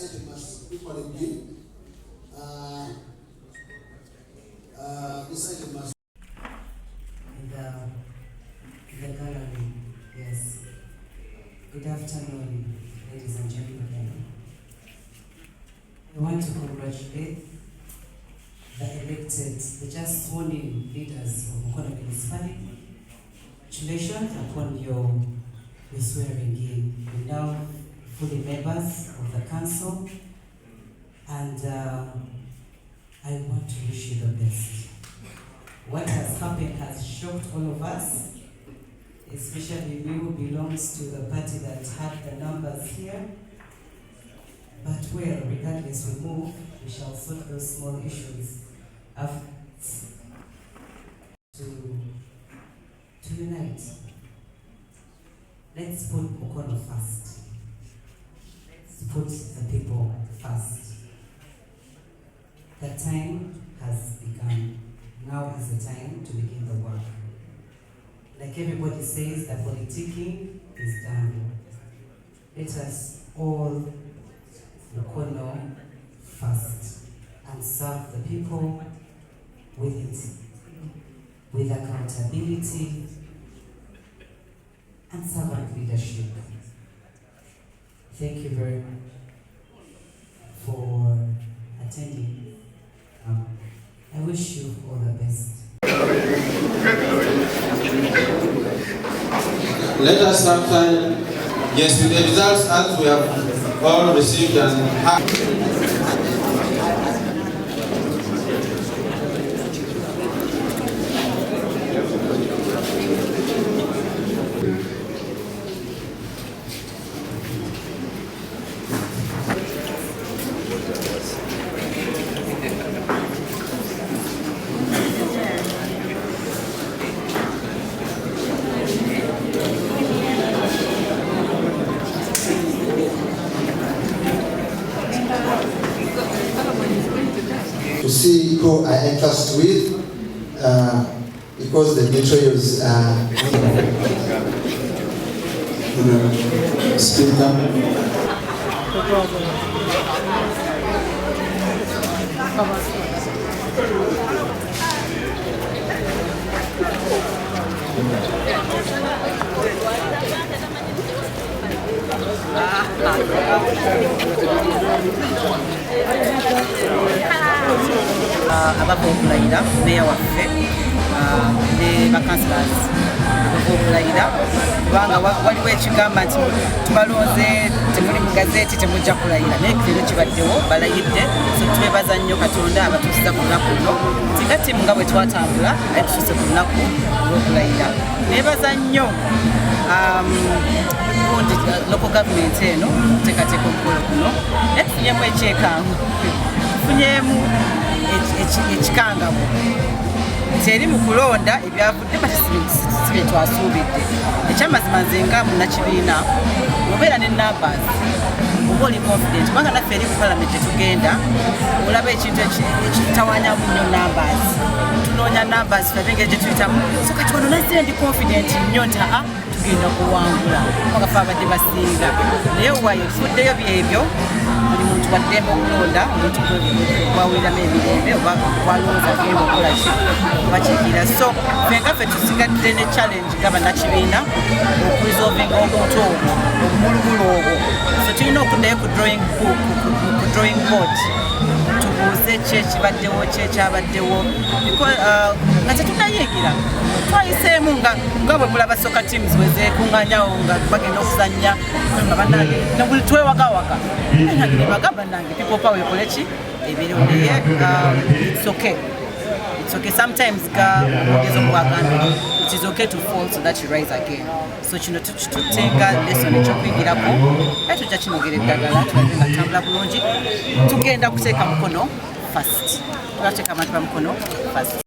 society must equally be. This item must. The gallery, yes. Good afternoon, ladies and gentlemen. I want to congratulate the just sworn-in leaders of Mukono Municipality. Congratulations upon your swearing in. We now fully members of the council, and I want to wish you the best. What has happened has shocked all of us, especially me who belongs to the party that had the numbers here. But well, regardless we move, we shall sort those small issues to unite. Let's put Mukono first. Let's put the people first. The time has begun. Now is the time to begin the work. Like everybody says, the politicking is done. Let us all Mukono first and serve the people with accountability and servant leadership. Thank you very much for attending. I wish you all the best. Let us have time. Yes, with the results as we have all received and have. To see who I entrust with, because the materials are Speaker. Abavubulayira meya waffe ne bakansalazi abavubulayira kubanga waliwo ekigamba nti tubalonze temuli mu gazeti temujja kulayira naye leero kibaddewo balayidde, so twebaza nnyo Katonda abatuusiza ku lunaku luno nti nga ttiimu nga bwe twatambula naye tutuuse ku lunaku olw'okulayira. Neebaza nnyo local government eno okuteekateeka omukolo guno naye tufunyeemu ekyekango, tufunyeemu ekikangamu nti eri mu kulonda ebyavudde bati si bye twasuubidde. Ekyamazima nze nga munnakibiina obeera ne numbers oba oli confident kubanga naffe eri mu parliament tetugenda olaba ekintu ekitawanya nnyo numbers, tunoonya numbers tulabe engeri gye tuyitamu, so kati wano nazze ndi confident nnyo nti tugenda kuwangula kubanga fe abadde basinga. Naye waayo tufuddeyo byebyo, buli muntu waddembe okulonda, omuntu gwawuliramu emirembe oba gwalowooza agenda okukola ki oba kiikira. So ffe nga ffe tusigadde ne challenge nga bannakibiina okuresolvinga omuntu ogwo obumulumulu obwo. So tulina okuddayo ku drawing board tubuuze ki ekibaddewo ki ekyabaddewo nga tetunnayigira. Twayiseemu nga bwe mulaba soccer teams bwe zeekuŋŋaanyawo nga bagenda okuzannya nga bannange buli twewagawaka nange ne bagamba nange people power ekole ki ebiriwo naye it's okay. It's okay. Sometimes it is okay to fall so that you rise again. So kino tutenga lesson ekyokuyigirako naye tujja kinogera eddagala tulabe nga tambula bulungi, tugenda kuteeka Mukono first. Tulateeka abantu ba Mukono first.